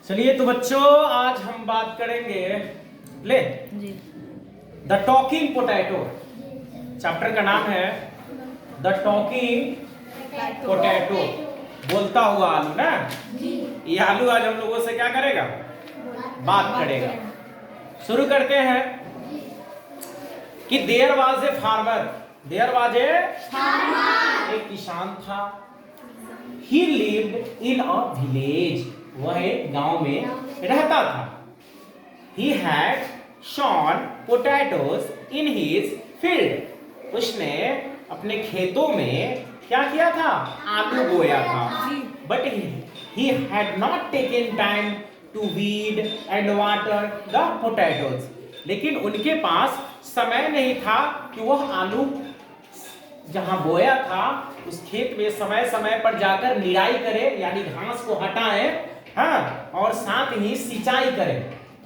चलिए तो बच्चों आज हम बात करेंगे ले द टॉकिंग पोटैटो। चैप्टर का नाम है द टॉकिंग पोटैटो, बोलता हुआ आलू ना। ये आलू आज हम लोगों से क्या करेगा, बात करेगा। शुरू करते हैं कि there was a farmer, there was a एक किसान था। ही लिव्ड इन अ विलेज, वह एक गांव में रहता था। He had sown potatoes in his field, उसने अपने खेतों में क्या किया था, आलू बोया था। But he had not taken time to weed and water the potatoes, लेकिन उनके पास समय नहीं था कि वह आलू जहां बोया था उस खेत में समय समय पर जाकर निराई करे, यानी घास को हटाए, हाँ, और साथ ही सिंचाई करें।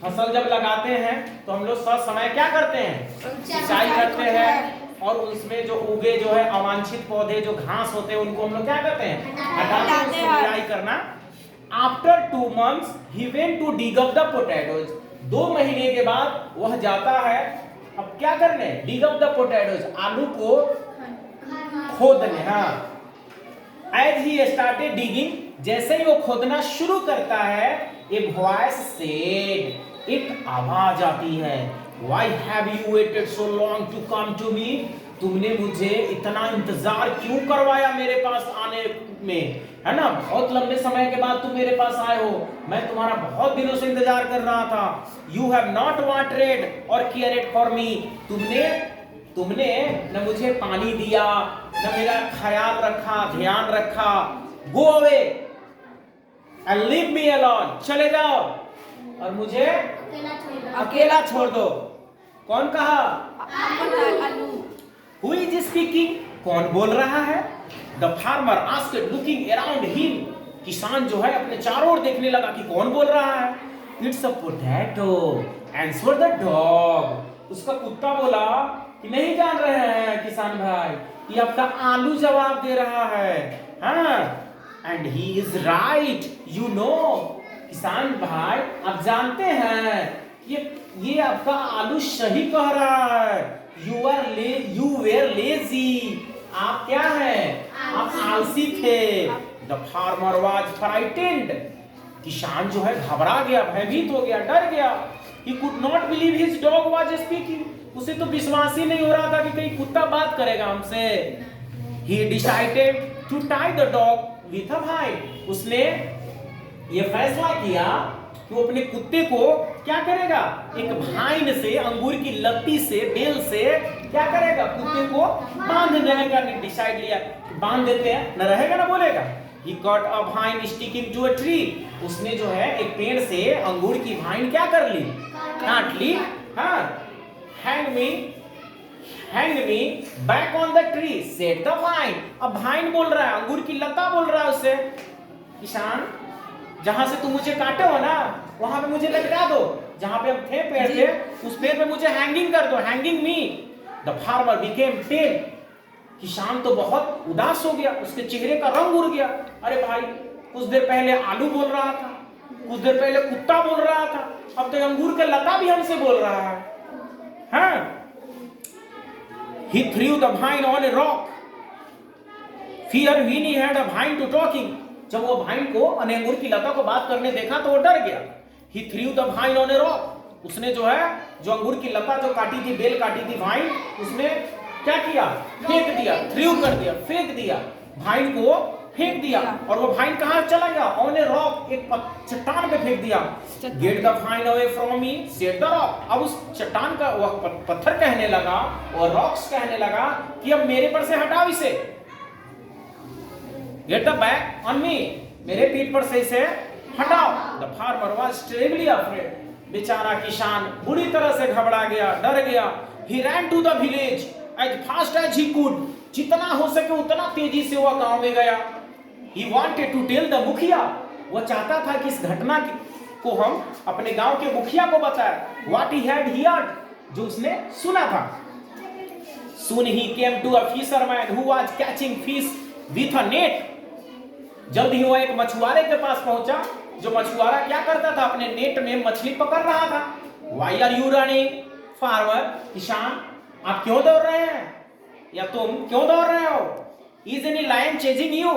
फसल जब लगाते हैं तो हम लोग सब समय क्या करते हैं, सिंचाई करते हैं, और उसमें जो उगे जो है अवांछित पौधे जो घास होते हैं उनको हम लोग क्या करते हैं, हटाते हैं, उसकी निराई करना। After 2 months he went to dig up the potatoes, 2 महीने के बाद वह जाता है अब क्या करने, dig up the potatoes, आलू को खोदने। हाँ, As he started digging, जैसे ही वो खोदना शुरू करता है, एक वॉइस सेड, एक आवाज आती है, Why have you waited so long to come to me? तुमने मुझे इतना इंतजार क्यों करवाया मेरे पास आने में, है ना। बहुत लंबे समय के बाद तुम मेरे पास आए हो, मैं तुम्हारा बहुत दिनों से इंतजार कर रहा था। You have not watered or cared for me, तुमने न मुझे पानी दिया, न मेरा ख्याल रखा, ध्यान रखा। Go away and leave me alone, चले जाओ और मुझे अकेला छोड़ दो। कौन कहा, Who is speaking, कौन बोल रहा है। The farmer asked, looking around him, किसान जो है अपने चारों ओर देखने लगा कि कौन बोल रहा है। It's a potato, answered the dog, उसका कुत्ता बोला कि नहीं जान रहे हैं किसान भाई, ये आपका आलू जवाब दे रहा है। हाँ, and he is right, you know, किसान भाई आप जानते हैं ये आपका आलू सही कह रहा है। यू वेर लेजी, आप क्या हैं, आप आलसी थे। द फार्मर वाज फ्राइटेंड, किसान जो है घबरा गया, भयभीत हो गया, डर गया। He could not believe his dog was speaking, उसे तो विश्वास ही नहीं हो रहा था कि कहीं कुत्ता बात करेगा हमसे। He decided to tie the dog with a vine, उसने ये फैसला किया कि वो अपने कुत्ते को क्या करेगा, एक भाइन से, अंगूर की लत्ती से, बेल से क्या करेगा, कुत्ते को बांध देने का डिसाइड लिया। बांध देते हैं, न रहेगा ना बोलेगा। He caught a vine sticking to a tree, उसने जो है एक पेड़ से अंगूर की भाइन क्या कर ली, काट ली। हाँ, hang me back on the tree, said the vine, अब भाइन बोल रहा है, अंगूर की लता बोल रहा है उससे, किसान जहां से तुम मुझे काटे हो ना वहां पे मुझे लटका दो, जहां पे हम थे पेड़ पे उस पेड़ पे मुझे हैंगिंग कर दो, hanging me. The farmer became pale, किसान तो बहुत उदास हो गया, उसके चेहरे का रंग उड़ गया। अरे भाई, कुछ देर पहले आलू बोल रहा था, कुछ देर पहले कुत्ता बोल रहा था, अब तो अंगूर का लता भी हमसे बोल रहा है। हाँ, he threw the vine on a rock, fear when he had a vine to talking, जब वो भाइन को, अंगूर की लता को बात करने देखा तो वो डर गया। He threw the vine on a rock, उसने जो है, जो अंगूर की लता जो काटी थी, बेल काटी थी भाइन, उसने क्या किया, फेंक दिया, थ्रू कर दिया, फेंक दिया, भाइन को फेंक दिया। और वो भाइन कहां चला गया, ऑन ए रॉक, एक चट्टान पे फेंक दिया। Get the vine away from me, said the rock, अब उस चट्टान का वह पत्थर कहने लगा और रॉक्स कहने लगा कि अब मेरे पर से हटाओ इसे। Get the back on me, मेरे पीठ पर से इसे हटाओ। The farmer was terribly afraid, बेचारा किसान बुरी तरह से घबरा गया, डर गया। He ran to the village as fast as he could, जितना हो सके उतना तेजी से वह गांव में गया। He wanted to tell the मुखिया, वह चाहता था कि इस घटना को हम अपने गांव के मुखिया को बताएं। What he had heard, जो उसने सुना था। Soon he came to a fisherman who was catching fish with a net, जल्द ही वह एक मछुआरे के पास पहुंचा जो मछुआरा क्या करता था, अपने नेट में मछली पकड़ रहा था। Why are you running? Farmer, किसान, आप क्यों दौड़ रहे हैं, या तुम क्यों दौड़ रहे हो? Is any lion chasing you?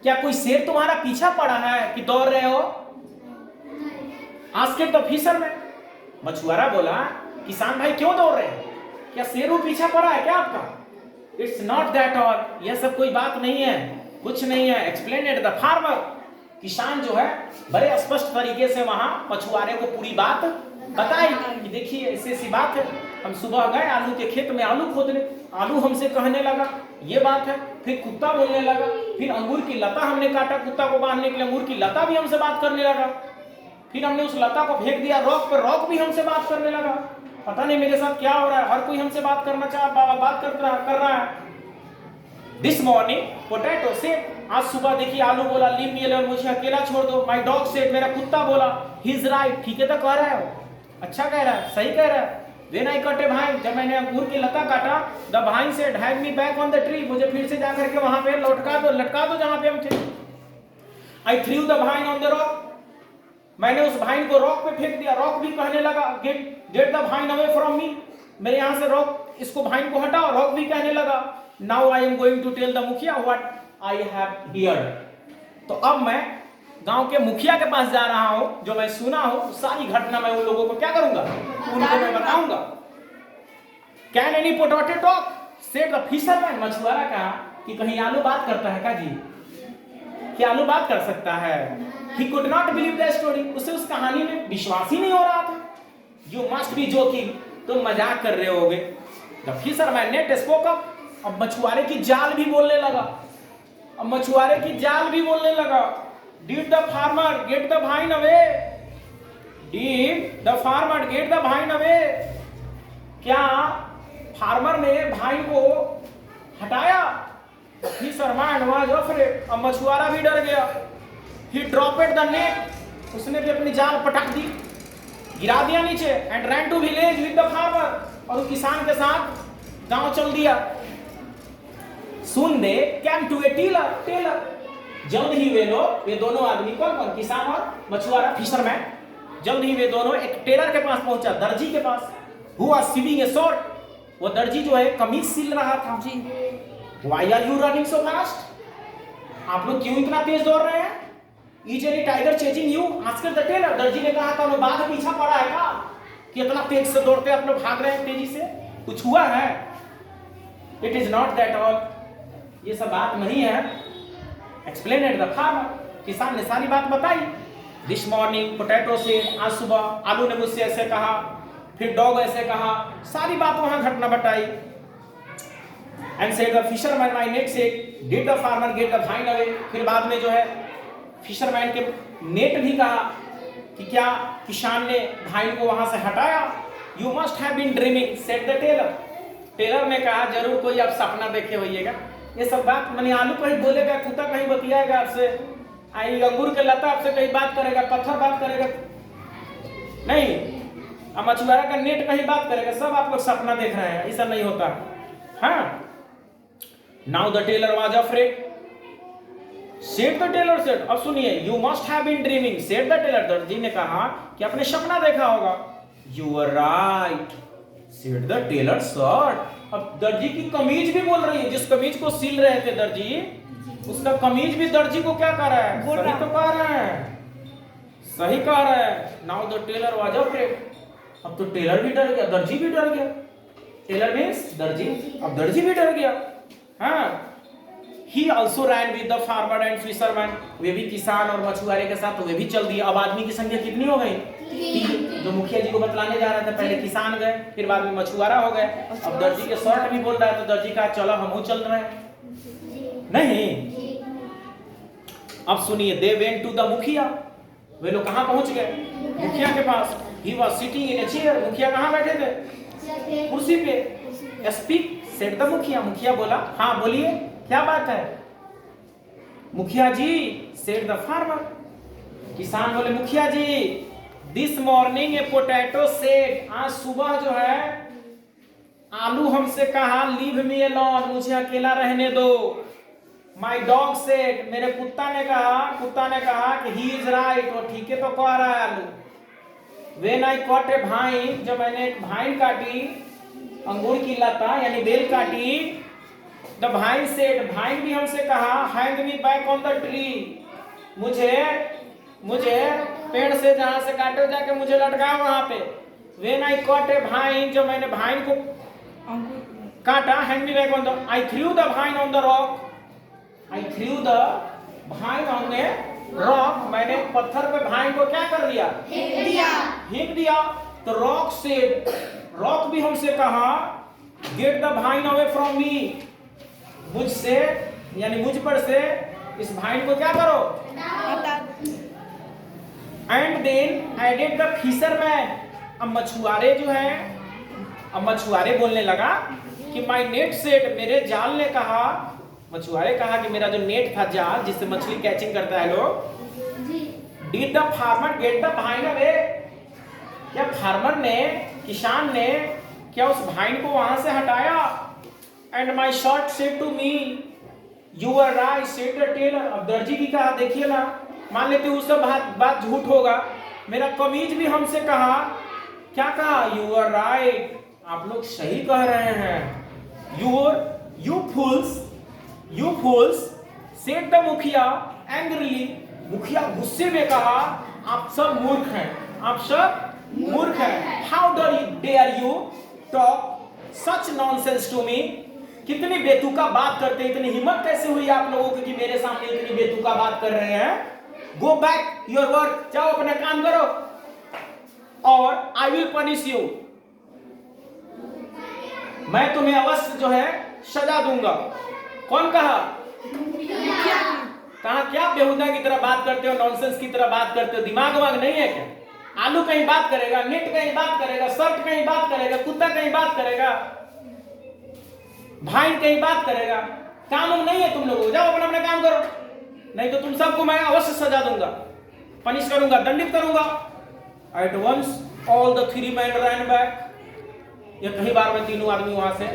क्या कोई शेर तुम्हारा पीछा पड़ा है कि दौड़ रहे हो? Asked the fisherman. मछुआरा बोला, किसान भाई क्यों दौड़ रहे हैं, क्या शेर पीछा पड़ा है क्या आपका? It's not that all. यह सब कोई बात नहीं है, कुछ नहीं है। Explained the farmer. किसान जो है बड़े स्पष्ट तरीके से वहां मछुआरे को पूरी बात बताई कि देखिए ऐसी ऐसी बात है, हम सुबह गए आलू के खेत में आलू खोदने, आलू हमसे कहने लगा ये बात है, फिर कुत्ता बोलने लगा, फिर अंगूर की लता हमने काटा कुत्ता को बांधने के लिए, अंगूर की लता भी हमसे बात करने लगा, फिर हमने उस लता को फेंक दिया रॉक पर, रॉक भी हमसे बात करने लगा। पता नहीं मेरे साथ क्या हो रहा है, हर कोई हमसे बात करना बात कर रहा है। दिस मॉर्निंग पोटैटो से, आज सुबह देखिए आलू बोला लीव मी अलोन, मुझे अकेला छोड़ दो। माय डॉग सेड, मेरा कुत्ता बोला ही इज राइट, ठीक है तो कह रहा है, अच्छा कह रहा है, सही कह रहा है। When I cut A wine, जब मैंने अंगूर की लता काटा, the wine said hang me back on the tree, मुझे फिर से जाकर के वहां पे लटका दो जहां पे हम थे। I threw the vine on the rock, मैंने उस वाइन को रॉक पे फेंक दिया, रॉक भी कहने लगा get the wine away from मी, मेरे यहां से रॉक, इसको वाइन को हटाओ, रॉक भी कहने लगा now I am going to tell the मुखिया व्हाट आई हैव हियर्ड। तो अब मैं गांव के मुखिया के पास जा रहा हूं, जो मैं सुना हूं सारी घटना मैं उन लोगों को क्या करूंगा, उनको मैं बताऊंगा। Can any potato talk, said the fisherman, मछुआरा कहा कि कहीं आलू बात करता है क्या जी, क्या आलू बात कर सकता है? He could not believe the story, उसे उस कहानी में विश्वास ही नहीं हो रहा था। You must be joking, तुम मजाक कर रहे होगे। The fisherman net spoke up, अब मछुआरे की जाल भी बोलने लगा, अब मछुआरे की जाल भी बोलने लगा। Did the farmer get the vine away? Did the farmer get the vine away? क्या फार्मर ने भाइन को हटाया? Fisherman was afraid, अब मछुआरा भी डर गया। He dropped the net, उसने भी अपनी जाल पटक दी, गिरा दिया नीचे, and ran to village with the farmer, और किसान के साथ गांव चल दिया। Soon they came to a tailor, जल्द ही वे दोनों आदमी, कौन, किसान और मछुआरा फिशरमैन, जल्द ही वे दोनों एक टेलर के पास पहुंचा, दर्जी के पास। Who was sewing a sword, वो दर्जी जो है कमीज सिल रहा था जी। Why are you running so fast, आप लोग क्यों इतना तेज दौड़ रहे हैं? Is any tiger chasing you? आजकल द टेलर, दर्जी ने कहा था वो बाघ पीछा पड़ा है क्या, कि इतना तेज से दौड़ते आप लोग भाग रहे हैं तेजी से, कुछ हुआ है? It is not that all, ये सब बात नहीं है। Explained the farmer, किसान ने सारी बात बताई। This morning पोटैटो से, आज सुबह आलू ने मुझसे ऐसे कहा, फिर डॉग ऐसे कहा, सारी बात वहां घटना बताई। And said the fisherman my net said, did the farmer get the vine away? फिर बाद में जो है फिशरमैन के नेट भी कहा कि क्या किसान ने भाइन को वहां से हटाया? You must have been dreaming, said the tailor. Tailor ने कहा जरूर कोई आप सपना देखे होइएगा। ये सब बात मैंने आलू कहीं बोलेगा, कुत्ता कहीं बतियाएगा आपसे, आई अंगूर के लता आपसे कहीं बात करेगा, पत्थर बात करेगा नहीं, अब मछुआरा का नेट कहीं बात करेगा, सब आप लोग सपना देख रहे हैं, ऐसा नहीं होता। हाँ, now the tailor was afraid, said the tailor said, अब सुनिए, you must have been dreaming, said the tailor, दर्जी ने कहा कि आपने सपना देखा होगा। You are right, said the tailor shirt, अब दर्जी की कमीज भी बोल रही है, जिस कमीज को सिल रहे थे दर्जी, उसका कमीज भी दर्जी को क्या कह रहा है, सही तो कह रहा है, सही कह रहा है। Now the tailor was afraid, अब तो टेलर भी डर गया, दर्जी भी डर गया, टेलर मींस दर्जी, अब दर्जी भी डर गया। हाँ, He also ran with the farmer and fisherman, वे भी किसान और मछुआरे के साथ वे भी चल दिए। अब आदमी की संख्या कितनी हो गई? 3। जो मुखिया जी को बतलाने जा रहे थे, पहले किसान गए, फिर बाद में मछुआरा हो गए, अब दर्जी के शर्ट भी बोल रहा है, तो दर्जी का चलो हम चल रहे हैं नहीं। अब सुनिए, they went to the मुखिया, वे लोग कहाँ पहुंच गए? मुखिया के पास। He was sitting in a chair, मुखिया कहाँ बैठे थे? कुर्सी पे। Speak, said the मुखिया, मुखिया बोला, हाँ बोलिए क्या बात है? मुखिया जी, सेड द फार्मर, किसान बोले मुखिया ji, this morning a potato said, आज सुबह जो है आलू हमसे कहा लीव मी अलोन, मुझे अकेला रहने दो। माई डॉग सेड, मेरे कुत्ता ने कहा कि ही इज राइट, वो ठीक है तो कह रहा है आलू। व्हेन आई कॉट ए भाइन, जब मैंने एक भाइन काटी, अंगूर की लता यानी बेल काटी, द भाइन सेड, भाइन भी हमसे कहा, hang me back on the tree, मुझे पेड़ से जहां से काटे जाके मुझे लटकाओ वहां पे। व्हेन आई कॉट ए भाइन, जब मैंने भाइन को काटा, hang me back on the, I threw the vine on the rock, I threw the vine on a rock, मैंने पत्थर पे भाइन को क्या कर दिया, फेंक दिया। तो रॉक सेड, रॉक भी हमसे कहा, get the vine away from me, मुझसे यानी मुझ पर से इस भाइन को क्या करो, and then added the fisherman, अब मछुआरे जो है, अब मछुआरे बोलने लगा कि माय नेट सेड, मेरे जाल ने कहा, मछुआरे कहा कि मेरा जो नेट था, जाल जिससे मछली कैचिंग करता है लोग, did the farmer get the vine away, क्या फार्मर ने, किसान ने क्या उस भाइन को वहां से हटाया। And my shirt said to me, you are right said the tailor, अब दर्जी भी कहा, देखिए ना, मान लेते उस सब बात झूठ होगा, मेरा कमीज भी हमसे कहा, क्या कहा, यू आर राइट, आप लोग सही कह रहे हैं। यू फूल्स सेड द मुखिया एंग्रीली, मुखिया गुस्से में कहा, आप सब मूर्ख हैं, आप सब मूर्ख हैं। How dare you talk such nonsense to me, कितनी बेतुका बात करते, इतनी हिम्मत कैसे हुई आप लोगों की कि मेरे सामने इतनी बेतुका बात कर रहे हैं। गो बैक योर वर्क, जाओ अपना काम करो, और आई विल पनिश यू, मैं तुम्हें अवश्य जो है सजा दूंगा। कौन कहा, कहा क्या बेहुदा की तरह बात करते हो, नॉनसेंस की तरह बात करते हो, दिमाग नहीं है क्या? आलू कहीं बात करेगा, नेट कहीं बात करेगा, शर्ट कहीं बात करेगा, कुत्ता कहीं बात करेगा, भाई कहीं बात करेगा, काम नहीं है तुम लोगों, जाओ अपना अपना काम करो, नहीं तो तुम सबको मैं अवश्य सजा दूंगा, पनिश करूंगा, दंडित करूंगा। At once all the three man ran back, ये कई बार में तीनों आदमी वहां से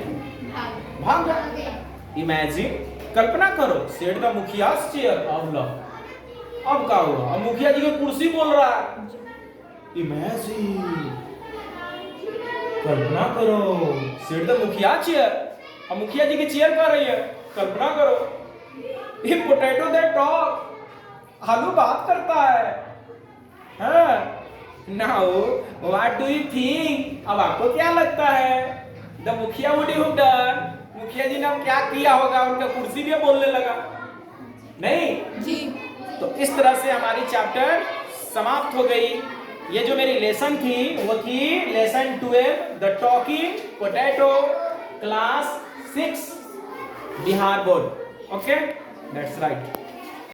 भाग गए। इमेजिन, कल्पना करो, सेठ द मुखिया चेयर, अब क्या हुआ, अब मुखिया जी की कुर्सी बोल रहा है। इमेजिन, कल्पना करो, सेठ द मुखिया चेयर, अब मुखिया जी की चेयर कर रही है, कल्पना करो, ये पोटैटो दैट टॉक, आलू बात करता है, हाँ? Now what do you think, अब आपको क्या लगता है, द मुखिया वुड हैव डन, मुखिया जी ने अब क्या किया होगा, उनका कुर्सी भी बोलने लगा, नहीं जी। तो इस तरह से हमारी चैप्टर समाप्त हो गई। ये जो मेरी लेसन थी वो थी lesson 12, the talking potato, class 6 Bihar board. Okay, that's right.